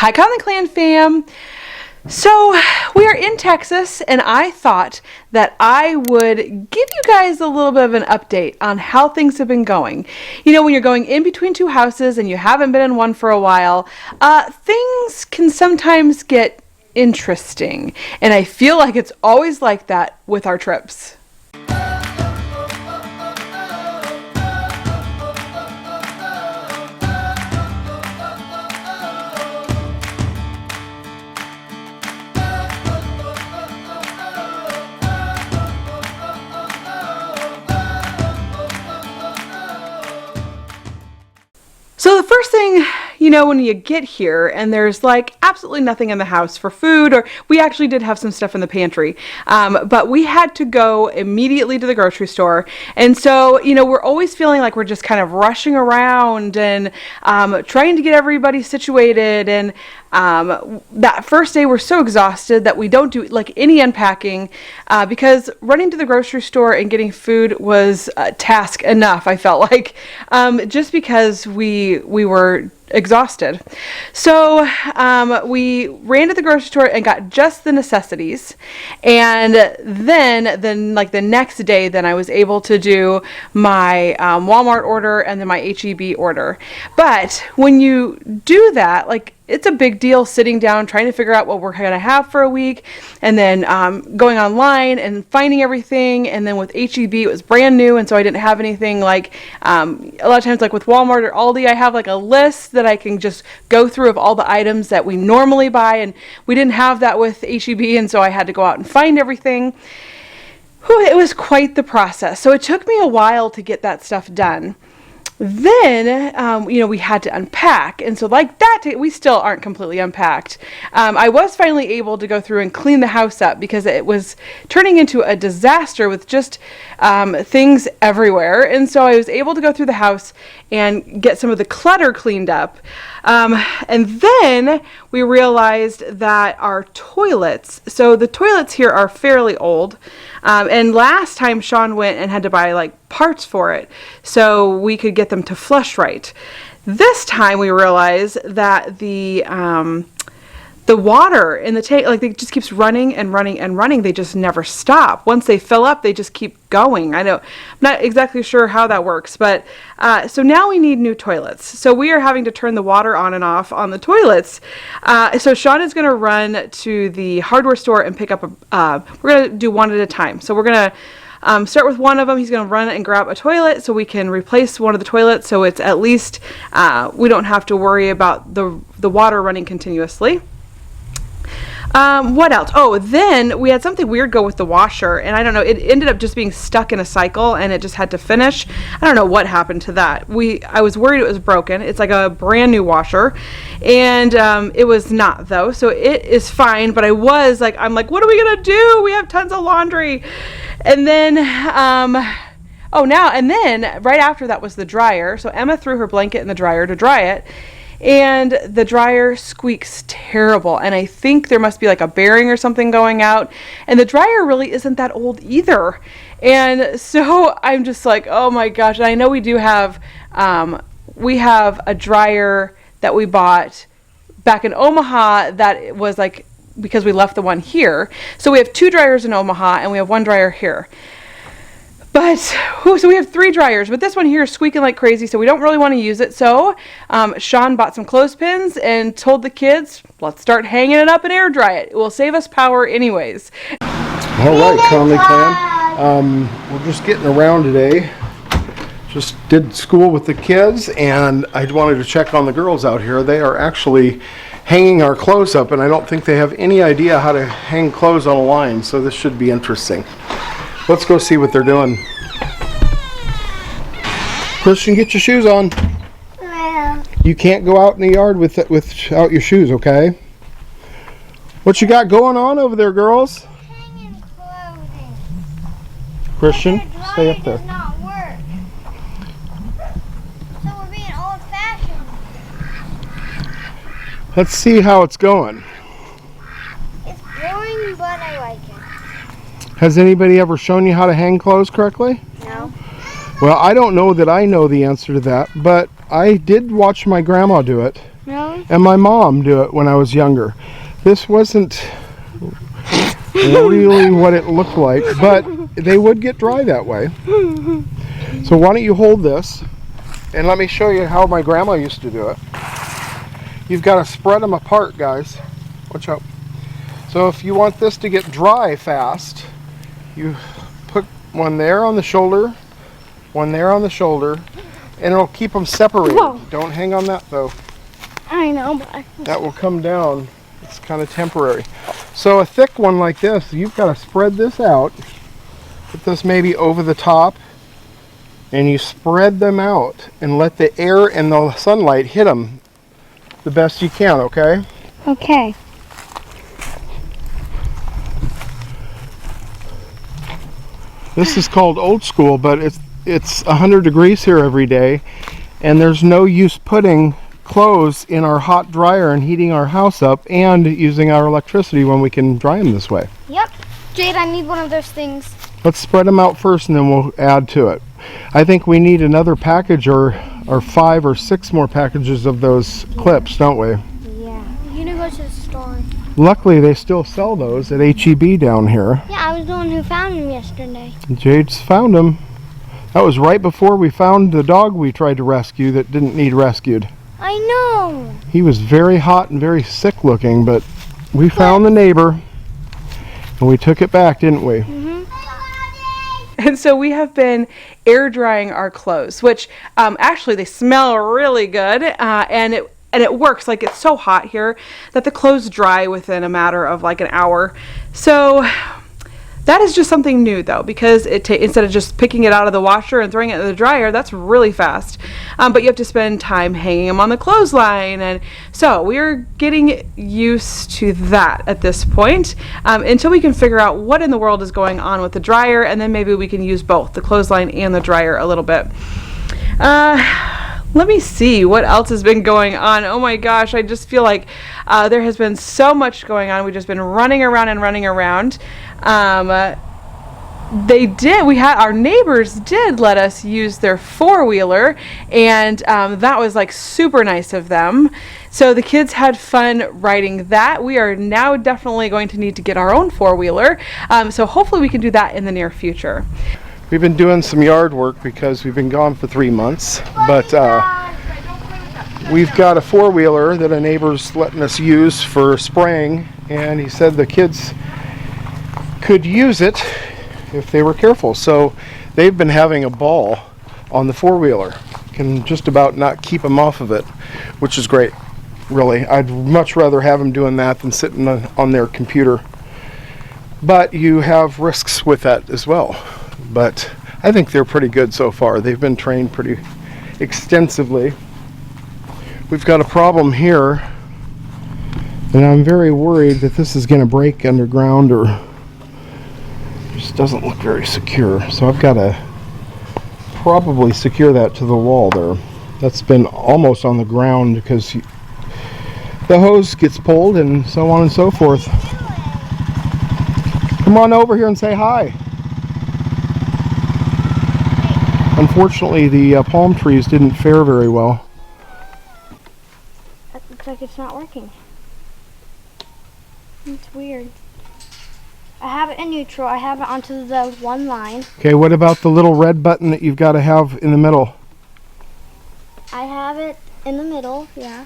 Hi, Conley Clan fam. So we are in Texas, and I thought that I would give you guys a little bit of an update on how things have been going. You know, when you're going in between two houses and you haven't been in one for a while, things can sometimes get interesting, and I feel like it's always like that with our trips. So the first thing, you know, when you get here and there's like absolutely nothing in the house for food, or we actually did have some stuff in the pantry, but we had to go immediately to the grocery store. And so, you know, we're always feeling like we're just kind of rushing around and trying to get everybody situated. And that first day we're so exhausted that we don't do like any unpacking because running to the grocery store and getting food was a task enough, I felt like, just because we were exhausted. So we ran to the grocery store and got just the necessities, and then like the next day then I was able to do my Walmart order and then my HEB order. But when you do that, like, it's a big deal sitting down trying to figure out what we're going to have for a week, and then going online and finding everything. And then with HEB it was brand new, and so I didn't have anything. Like a lot of times, like with Walmart or Aldi, I have like a list that I can just go through of all the items that we normally buy, and we didn't have that with HEB, and so I had to go out and find everything. Whew, it was quite the process. So it took me a while to get that stuff done. Then, you know, we had to unpack. And so like that, we still aren't completely unpacked. I was finally able to go through and clean the house up because it was turning into a disaster with just things everywhere. And so I was able to go through the house and get some of the clutter cleaned up. And then we realized that our toilets, so the toilets here are fairly old. And last time Sean went and had to buy like parts for it so we could get them to flush right. This time we realized that the water in the tank, like, it just keeps running and running and running. They just never stop. Once they fill up, they just keep going. I'm not exactly sure how that works, but so now we need new toilets. So we are having to turn the water on and off on the toilets. So Sean is going to run to the hardware store and pick up we're going to do one at a time. So we're going to start with one of them. He's going to run and grab a toilet so we can replace one of the toilets, so it's at least we don't have to worry about the water running continuously. What else? Oh, then we had something weird go with the washer, and I don't know, it ended up just being stuck in a cycle and it just had to finish. I don't know what happened to that. I was worried it was broken. It's like a brand new washer, and it was not, though, so it is fine. But I'm like, what are we gonna do? We have tons of laundry. And then right after that was the dryer. So Emma threw her blanket in the dryer to dry it, and the dryer squeaks terrible, and I think there must be like a bearing or something going out, and the dryer really isn't that old either. And so I'm just like, oh my gosh. And I know we do have a dryer that we bought back in Omaha that was like, because we left the one here, so we have two dryers in Omaha and we have one dryer here. But, so we have three dryers, but this one here is squeaking like crazy, so we don't really want to use it. So Sean bought some clothespins and told the kids, let's start hanging it up and air dry it. It will save us power anyways. All right, Conley Clan. We're just getting around today. Just did school with the kids, and I wanted to check on the girls out here. They are actually hanging our clothes up, and I don't think they have any idea how to hang clothes on a line, so this should be interesting. Let's go see what they're doing. Christian, get your shoes on. Well, You can't go out in the yard without your shoes, okay? What you got going on over there, girls? hanging clothing. Christian, Your stay dryer up there. does not work. So we're being old-fashioned. Let's see how it's going. It's boring, but I like it. Has anybody ever shown you how to hang clothes correctly? No. Well, I don't know that I know the answer to that, but I did watch my grandma do it. No? and my mom do it when I was younger. This wasn't really what it looked like, but they would get dry that way. So why don't you hold this, and let me show you how my grandma used to do it. You've got to spread them apart, guys. Watch out. So if you want this to get dry fast, you put one there on the shoulder, one there on the shoulder, and it'll keep them separated. Whoa. Don't hang on that though. I know, but That will come down. It's kind of temporary. So a thick one like this, you've got to spread this out. Put this maybe over the top, and you spread them out and let the air and the sunlight hit them the best you can, okay? okay. This is called old school, but it's 100 degrees here every day, and there's no use putting clothes in our hot dryer and heating our house up and using our electricity when we can dry them this way. Yep. Jade, I need one of those things. Let's spread them out first and then we'll add to it. I think we need another package or 5 or 6 more packages of those clips, don't we? Yeah. You need to go to the store. Luckily they still sell those at HEB down here. Yeah, I was the one who found them yesterday. Jade's found them. That was right before we found the dog we tried to rescue that didn't need rescued. I know. He was very hot and very sick looking, but we found the neighbor and we took it back, didn't we? And so we have been air drying our clothes, which actually they smell really good, and it works. Like, it's so hot here that the clothes dry within a matter of like an hour. So that is just something new though, because instead of just picking it out of the washer and throwing it in the dryer, that's really fast. But you have to spend time hanging them on the clothesline, and so we're getting used to that at this point until we can figure out what in the world is going on with the dryer, and then maybe we can use both the clothesline and the dryer a little bit. Let me see what else has been going on. Oh my gosh, I just feel like there has been so much going on. We've just been running around and running around. Our neighbors did let us use their four-wheeler, and that was like super nice of them. So the kids had fun riding that. We are now definitely going to need to get our own four-wheeler. So hopefully we can do that in the near future. We've been doing some yard work because we've been gone for 3 months, but we've got a four-wheeler that a neighbor's letting us use for spraying, and he said the kids could use it if they were careful. So they've been having a ball on the four-wheeler. Can just about not keep them off of it, which is great, really. I'd much rather have them doing that than sitting on their computer. But you have risks with that as well. But I think they're pretty good so far. They've been trained pretty extensively. We've got a problem here, and I'm very worried that this is going to break underground or just doesn't look very secure. So I've got to probably secure that to the wall there. That's been almost on the ground because the hose gets pulled and so on and so forth. Come on over here and say hi. Unfortunately, the palm trees didn't fare very well. That looks like it's not working. It's weird. I have it in neutral. I have it onto the one line. Okay, what about the little red button that you've got to have in the middle? I have it in the middle, yeah.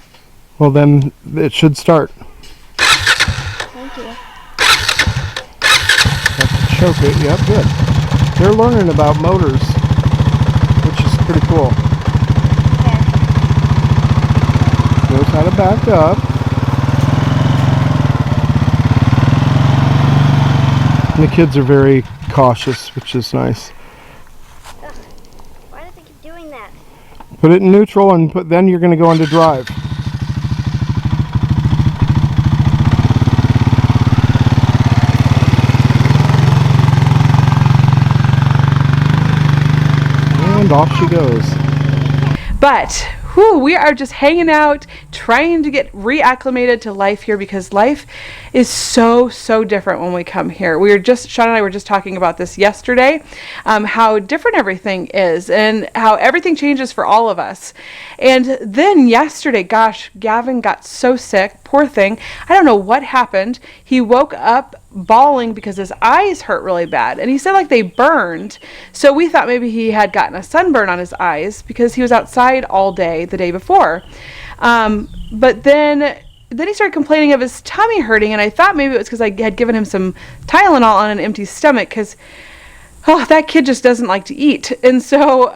Well, then it should start. Thank you. Have to choke it. Yep, good. They're learning about motors, which is pretty cool. Okay. Knows how to back up. And the kids are very cautious, which is nice. Why do they keep doing that? Put it in neutral and then you're going to go into drive. And off she goes. But we are just hanging out, trying to get reacclimated to life here, because life is so different when we come here. Sean and I were just talking about this yesterday, how different everything is and how everything changes for all of us. And then yesterday, gosh, Gavin got so sick, poor thing. I don't know what happened. He woke up bawling because his eyes hurt really bad, and he said like they burned. So we thought maybe he had gotten a sunburn on his eyes because he was outside all day the day before. But then he started complaining of his tummy hurting, and I thought maybe it was because I had given him some Tylenol on an empty stomach, because that kid just doesn't like to eat. And so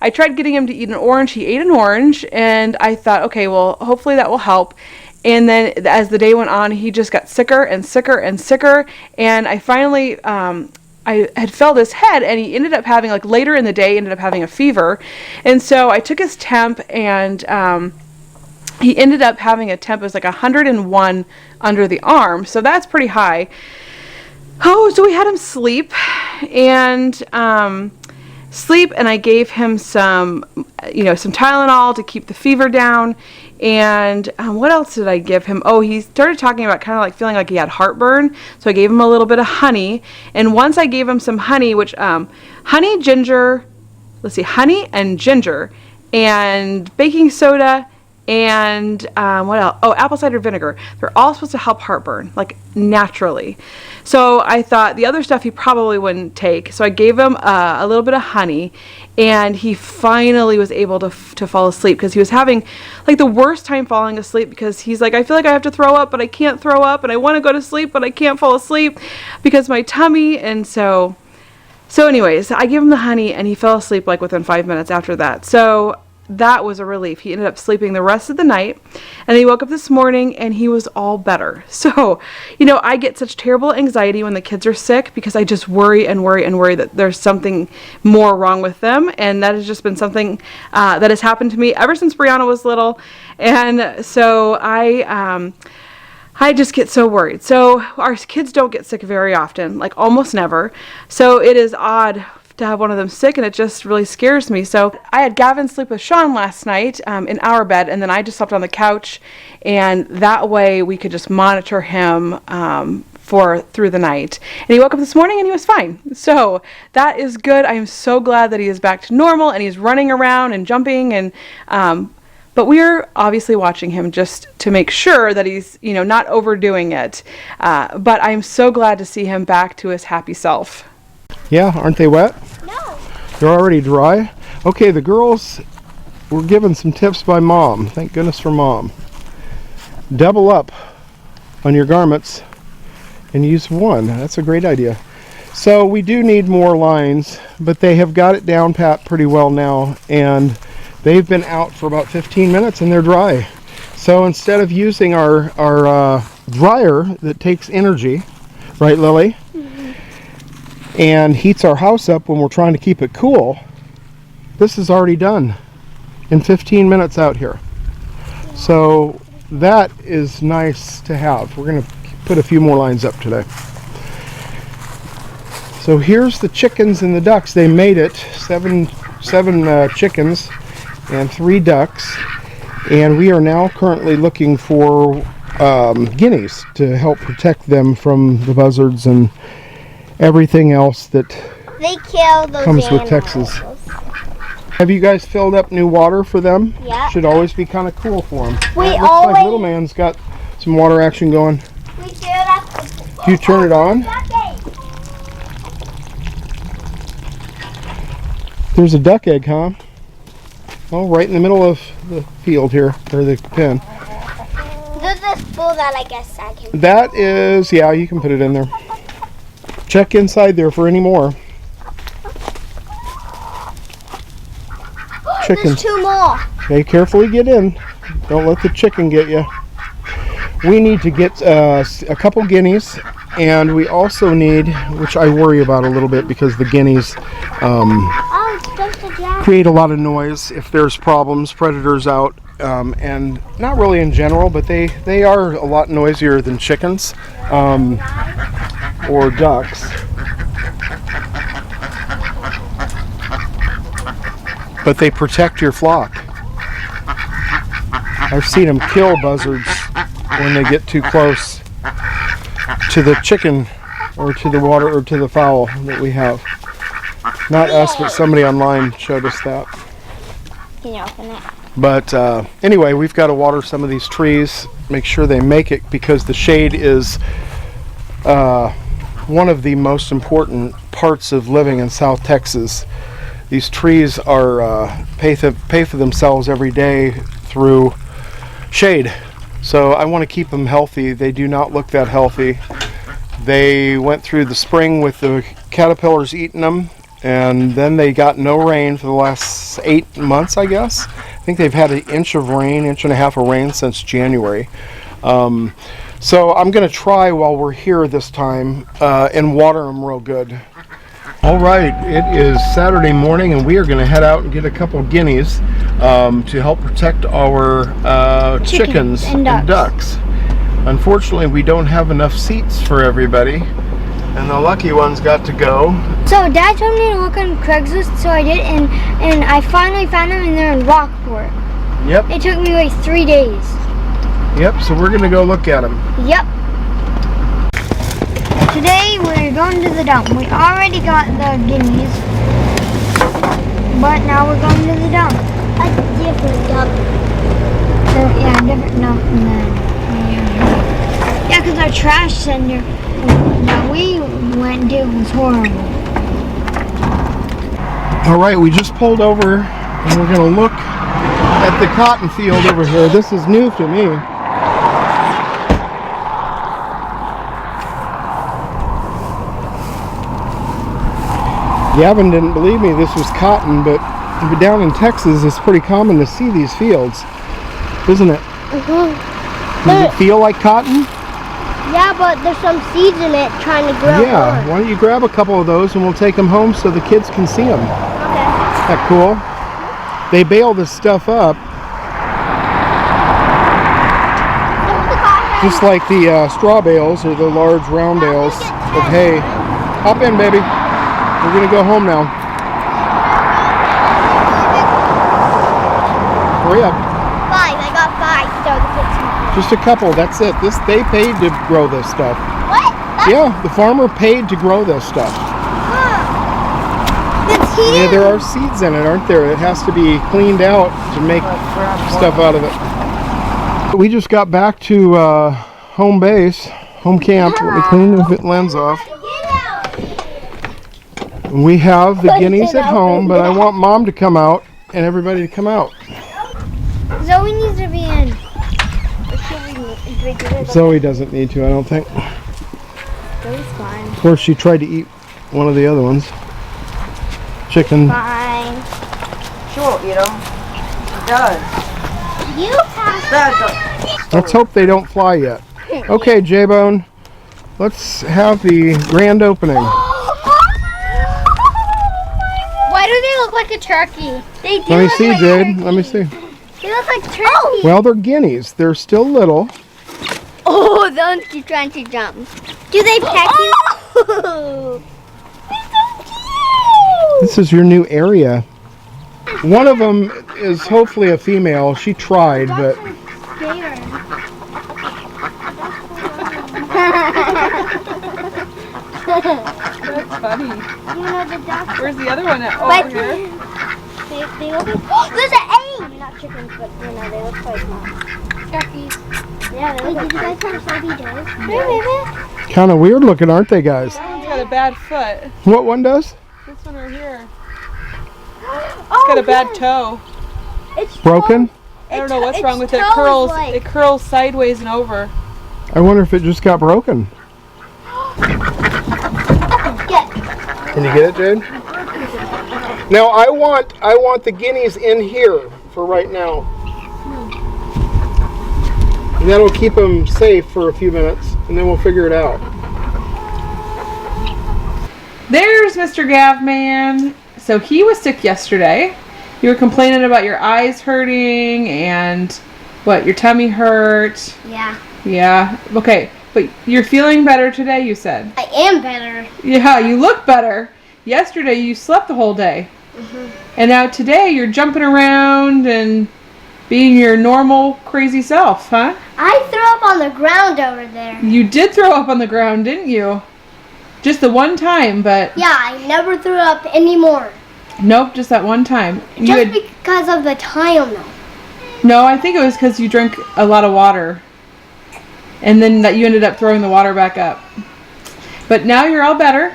I tried getting him to eat an orange. He ate an orange, and I thought, okay, well, hopefully that will help. And then as the day went on, he just got sicker and sicker and sicker, and I finally I had felt his head, and he ended up having, like later in the day, ended up having a fever. And so I took his temp, and he ended up having a temp. It was like 101 under the arm, so that's pretty high. So we had him sleep, and I gave him some Tylenol to keep the fever down. And what else did I give him? He started talking about kind of like feeling like he had heartburn. So I gave him a little bit of honey. And once I gave him some honey, which honey and ginger and baking soda and what else? Apple cider vinegar. They're all supposed to help heartburn, like naturally. So I thought the other stuff he probably wouldn't take. So I gave him a little bit of honey, and he finally was able to fall asleep, because he was having like the worst time falling asleep, because he's like, I feel like I have to throw up, but I can't throw up, and I want to go to sleep, but I can't fall asleep because my tummy. And so anyways, I gave him the honey, and he fell asleep like within 5 minutes after that. So that was a relief. He ended up sleeping the rest of the night, and he woke up this morning and he was all better. So, I get such terrible anxiety when the kids are sick, because I just worry and worry and worry that there's something more wrong with them. And that has just been something that has happened to me ever since Brianna was little. And so I just get so worried. So our kids don't get sick very often, like almost never. So it is odd to have one of them sick, and it just really scares me. So I had Gavin sleep with Sean last night in our bed, and then I just slept on the couch, and that way we could just monitor him through the night. And he woke up this morning and he was fine. So that is good. I am so glad that he is back to normal and he's running around and jumping, and but we're obviously watching him just to make sure that he's not overdoing it. But I'm so glad to see him back to his happy self. Yeah, aren't they wet? No. They're already dry? Okay, the girls were given some tips by Mom. Thank goodness for Mom. Double up on your garments and use one. That's a great idea. So we do need more lines, but they have got it down pat pretty well now, and they've been out for about 15 minutes and they're dry. So instead of using our dryer that takes energy, right, Lily? And heats our house up when we're trying to keep it cool, this is already done in 15 minutes out here. So that is nice to have. We're going to put a few more lines up today. So here's the chickens and the ducks. They made it. Seven chickens and 3 ducks, and we are now currently looking for guineas to help protect them from the buzzards and everything else that They kill those comes with animals. Texas. Have you guys filled up new water for them? Yeah. Should always be kind of cool for them. We Looks always. like little man's got some water action going. We do that. Do you turn it on? There's a duck egg, huh? Oh, right in the middle of the field here, or the pen. There's this spool that I guess I can. That is, yeah, you can put it in there. Check inside there for any more. Chickens. There's 2 more. Okay, carefully get in. Don't let the chicken get you. We need to get a couple guineas, and we also need, which I worry about a little bit because the guineas Oh, it's just a jack. create a lot of noise if there's problems, predators out, and not really in general, but they are a lot noisier than chickens or ducks. But they protect your flock. I've seen them kill buzzards when they get too close to the chicken or to the water or to the fowl that we have. Not us, but somebody online showed us that. Can you open it? But anyway, we've got to water some of these trees, make sure they make it, because the shade is one of the most important parts of living in South Texas. These trees are pay for themselves every day through shade. So I want to keep them healthy. They do not look that healthy. They went through the spring with the caterpillars eating them, and then they got no rain for the last 8 months, I guess. I think they've had an inch of rain, inch and a half of rain since January. So I'm going to try while we're here this time and water them real good. All right, it is Saturday morning, and we are going to head out and get a couple guineas to help protect our chickens and ducks. Unfortunately, we don't have enough seats for everybody, and the lucky ones got to go. So Dad told me to look on Craigslist, so I did, and I finally found them, and they're in Rockport. Yep. It took me like 3 days. Yep, so we're going to go look at them. Yep. Today we're going to the dump. We already got the guineas, but now we're going to the dump. A different dump. Yeah, a different dump than yeah, because our trash center that we went to was horrible. All right, we just pulled over, and we're going to look at the cotton field over here. This is new to me. Gavin didn't believe me this was cotton, but down in Texas it's pretty common to see these fields, isn't it? Does it feel like cotton? Yeah, but there's some seeds in it trying to grow. Yeah, why don't you grab a couple of those and we'll take them home so the kids can see them. Okay. Isn't that cool? They bale this stuff up just like the straw bales or the large round bales of hay. Hop in, baby. We're gonna go home now. Hurry up. 5. I got 5. So the kids can. Just a couple. That's it. They paid to grow this stuff. What? Yeah, the farmer paid to grow this stuff. That's huge. Yeah, there are seeds in it, aren't there? It has to be cleaned out to make stuff out of it. We just got back to home base, home camp. Let me clean the lens off. We have the guineas at home, but I want Mom to come out and everybody to come out. Zoe needs to be in. Zoe doesn't need to, I don't think. Zoe's fine. Of course, she tried to eat one of the other ones. Chicken. Fine. She won't eat them. She does. You have. Let's hope they don't fly yet. Okay, J-Bone. Let's have the grand opening. Why do they look like a turkey? They do. Let me look see, like Jade. turkey. Let me see. They look like turkeys. Well, they're guineas. They're still little. Oh, don't keep trying to jump. Do they peck you? Oh, they're so cute. This is your new area. One of them is hopefully a female. She tried, but Scared. That's funny. You know the ducks. Where's the other one at? Oh, But over here. they look like. There's an egg. Not chickens, but you know they look like turkeys. Yeah, they look like. Did you guys have Sophie does? Hey, baby. kind of weird looking, aren't they, guys? That one's got a bad foot. What one does? This one right here. It's got a bad toe. It's Broken? I don't know what's wrong with it. toe is Curls. like- It curls sideways and over. I wonder if it just got broken. Get. Can you get it, Jade? Now I want the guineas in here for right now. And that'll keep them safe for a few minutes, and then we'll figure it out. There's Mr. Gavman. So he was sick yesterday. You were complaining about your eyes hurting and what, your tummy hurt. Yeah. Yeah. Okay. But you're feeling better today, you said. I am better. Yeah, you look better. Yesterday you slept the whole day. And now today you're jumping around and Being your normal crazy self, huh? I threw up on the ground over there. You did throw up on the ground, didn't you? Just the one time, but... Yeah, I never threw up anymore. Nope, just that one time. Just because of the time, though. No, I think it was because you drank a lot of water. And then that you ended up throwing the water back up. But now you're all better.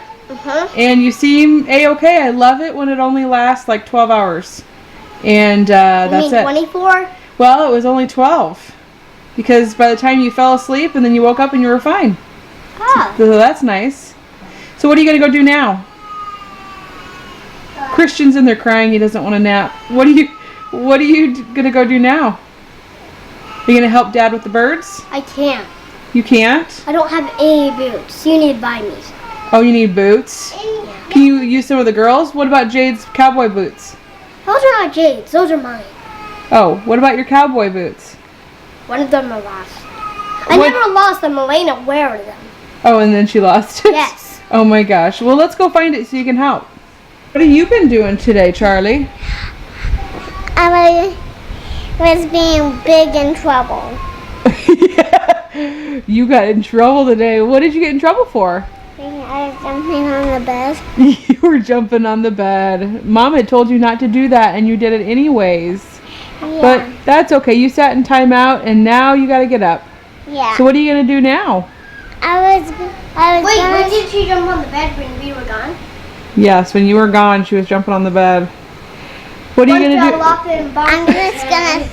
And you seem A-okay. I love it when it only lasts like 12 hours. And that's it. 24? Well, it was only 12. Because by the time you fell asleep and then you woke up and you were fine. Ah. So that's nice. So what are you going to go do now? Christian's in there crying. He doesn't want to nap. What are you going to go do now? Are you going to help Dad with the birds? I can't. You can't? I don't have any boots. You need to buy me some. Oh, you need boots? Yeah. Can you use some of the girls? What about Jade's cowboy boots? Those are not Jade's. Those are mine. Oh, what about your cowboy boots? One of them are lost. I never lost them. Elena wear them. Oh, and then she lost it? Yes. Oh my gosh. Well, let's go find it so you can help. What have you been doing today, Charlie? I was being big in trouble. Yeah. You got in trouble today. What did you get in trouble for? I was jumping on the bed. You were jumping on the bed. Mom had told you not to do that, and you did it anyways. Yeah. But that's okay. You sat in timeout, and now you got to get up. Yeah. So what are you going to do now? I was Wait, when did she jump on the bed when we were gone? Yes, when you were gone, she was jumping on the bed. What are you going to do? I'm just going to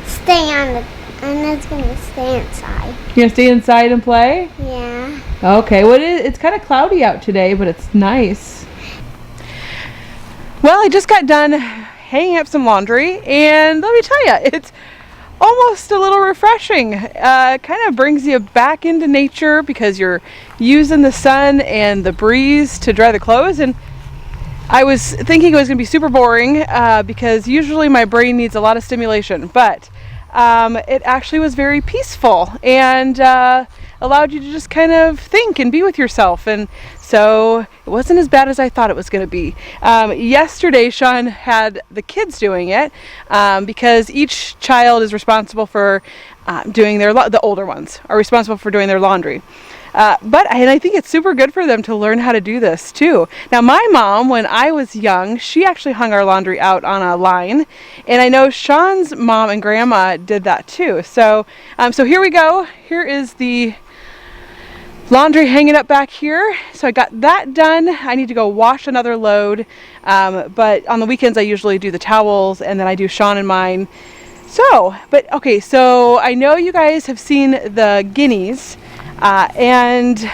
stay on the... I'm just going to stay inside. You're going to stay inside and play? Yeah. Okay, well, it's kind of cloudy out today, but it's nice. Well, I just got done hanging up some laundry, and let me tell you, it's almost a little refreshing. Kind of brings you back into nature because you're using the sun and the breeze to dry the clothes. And I was thinking it was going to be super boring because usually my brain needs a lot of stimulation, but it actually was very peaceful and allowed you to just kind of think and be with yourself. And so it wasn't as bad as I thought it was going to be. Yesterday, Sean had the kids doing it because each child is responsible for doing the older ones are responsible for doing their laundry. But I think it's super good for them to learn how to do this too. Now, my mom, when I was young, she actually hung our laundry out on a line, and I know Sean's mom and grandma did that too. So, so here we go. Here is the laundry hanging up back here. So I got that done. I need to go wash another load, but on the weekends I usually do the towels, and then I do Sean and mine. So, but okay, so I know you guys have seen the guineas. And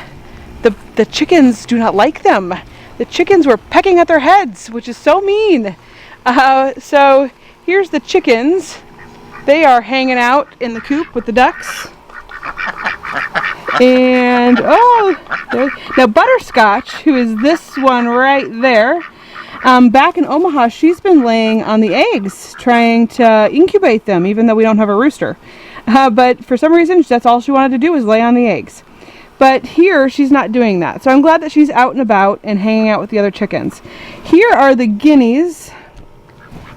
the chickens do not like them. The chickens were pecking at their heads, which is so mean. So here's the chickens. They are hanging out in the coop with the ducks. And now Butterscotch, who is this one right there, back in Omaha, she's been laying on the eggs, trying to incubate them, even though we don't have a rooster. But for some reason, that's all she wanted to do was lay on the eggs. But here, she's not doing that. So I'm glad that she's out and about and hanging out with the other chickens. Here are the guineas.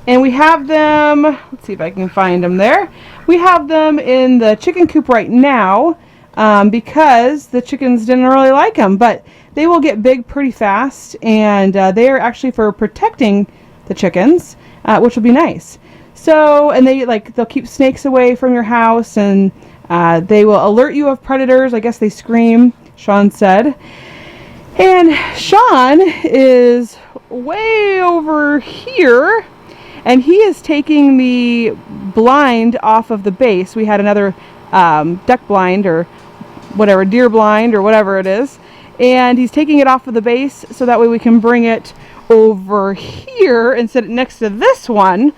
And we have them, let's see if I can find them there. We have them in the chicken coop right now because the chickens didn't really like them. But they will get big pretty fast. And they are actually for protecting the chickens, which will be nice. So, and they'll keep snakes away from your house, and they will alert you of predators. I guess they scream, Sean said. And Sean is way over here, and he is taking the blind off of the base. We had another duck blind or whatever, deer blind or whatever it is, and he's taking it off of the base so that way we can bring it over here and set it next to this one.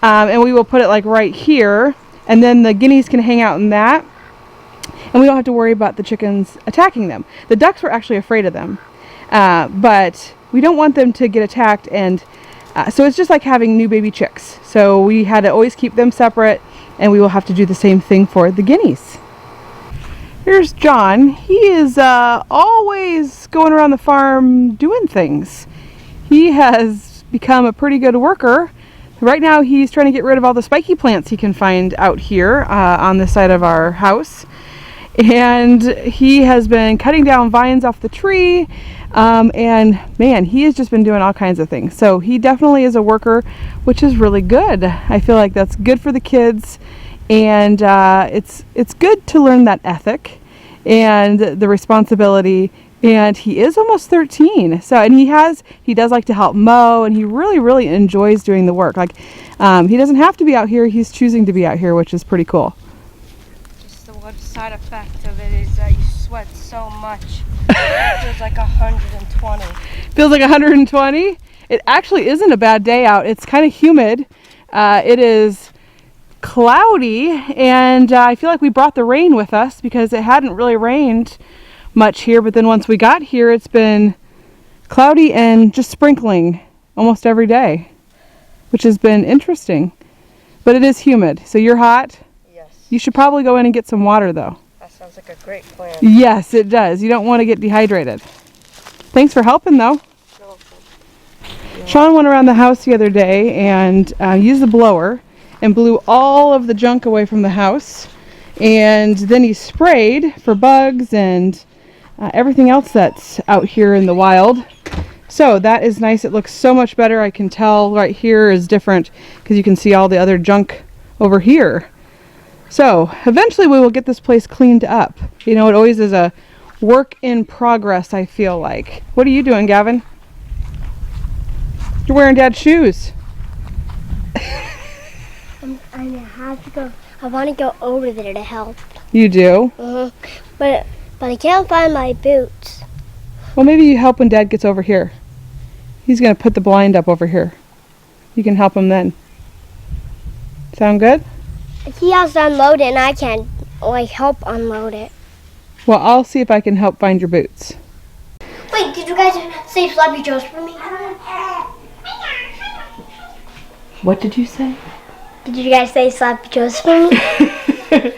And we will put it like right here, and then the guineas can hang out in that, and we don't have to worry about the chickens attacking them. The ducks were actually afraid of them, but we don't want them to get attacked, and so it's just like having new baby chicks. So we had to always keep them separate, and we will have to do the same thing for the guineas. Here's John. He is always going around the farm doing things. He has become a pretty good worker. Right now he's trying to get rid of all the spiky plants he can find out here on the side of our house. And he has been cutting down vines off the tree. And man, he has just been doing all kinds of things. So he definitely is a worker, which is really good. I feel like that's good for the kids. And it's good to learn that ethic and the responsibility. And he is almost 13. So, and he does like to help mow, and he really enjoys doing the work. Like, he doesn't have to be out here. He's choosing to be out here, which is pretty cool. Just the one side effect of it is that you sweat so much. It feels like 120. Feels like 120? It actually isn't a bad day out. It's kind of humid. It is cloudy, and I feel like we brought the rain with us because it hadn't really rained much here, but then once we got here, it's been cloudy and just sprinkling almost every day, which has been interesting. But it is humid. So you're hot? Yes. You should probably go in and get some water, though. That sounds like a great plan. Yes, it does. You don't want to get dehydrated. Thanks for helping, though. Sean went around the house the other day and used the blower and blew all of the junk away from the house. And then he sprayed for bugs and everything else that's out here in the wild. So that is nice. It looks so much better. I can tell right here is different because you can see all the other junk over here. So eventually we will get this place cleaned up. You know, it always is a work in progress, I feel like. What are you doing, Gavin? You're wearing Dad's shoes. I have to go. I want to go over there to help. You do? But I can't find my boots. Well, maybe you help when Dad gets over here. He's going to put the blind up over here. You can help him then. Sound good? He has to unload it, and I can't help unload it. Well, I'll see if I can help find your boots. Wait, did you guys save Sloppy Joes for me? What did you say? Did you guys save Sloppy Joes for me?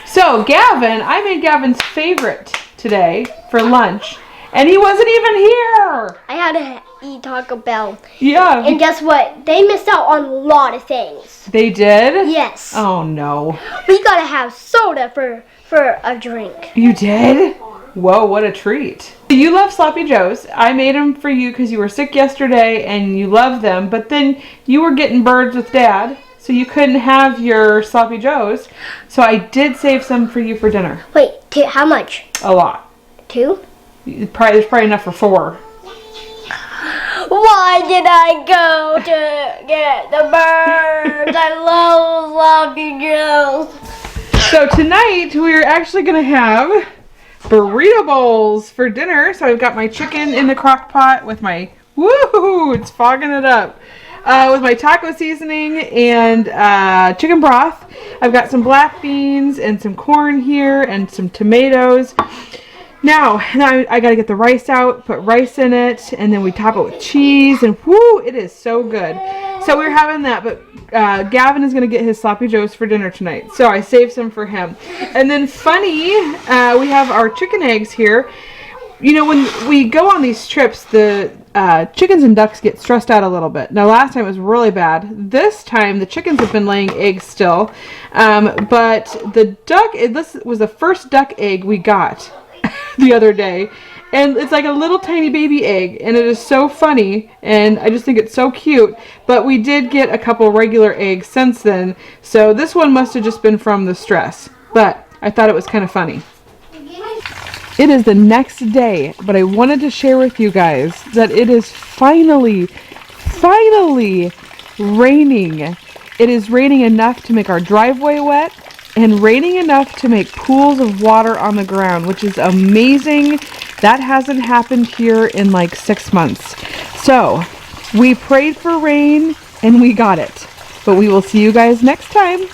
So, Gavin, I made Gavin's favorite today for lunch, and he wasn't even here. I had to eat Taco Bell. Yeah. And guess what? They missed out on a lot of things. They did? Yes. Oh, no. We gotta have soda for a drink. You did? Whoa, what a treat. You love Sloppy Joes. I made them for you because you were sick yesterday and you love them, but then you were getting birds with Dad, so you couldn't have your Sloppy Joes. So I did save some for you for dinner. Wait, how much? A lot. 2? There's probably enough for 4. Why did I go to get the birds? I love Sloppy Joes. So tonight we're actually going to have burrito bowls for dinner. So I've got my chicken in the crock pot with my, woohoo, it's fogging it up. With my taco seasoning and chicken broth. I've got some black beans and some corn here and some tomatoes. Now I got to get the rice out, put rice in it, and then we top it with cheese, and whoo, it is so good. So we're having that, but Gavin is going to get his Sloppy Joes for dinner tonight, so I saved some for him. And then funny, we have our chicken eggs here. You know, when we go on these trips, the chickens and ducks get stressed out a little bit. Now, last time it was really bad. This time, the chickens have been laying eggs still, but the duck, this was the first duck egg we got the other day, and it's like a little tiny baby egg, and it is so funny, and I just think it's so cute. But we did get a couple regular eggs since then, so this one must have just been from the stress, but I thought it was kind of funny. It is the next day, but I wanted to share with you guys that it is finally raining. It is raining enough to make our driveway wet, and raining enough to make pools of water on the ground, which is amazing. That hasn't happened here in like 6 months. So we prayed for rain and we got it. But we will see you guys next time.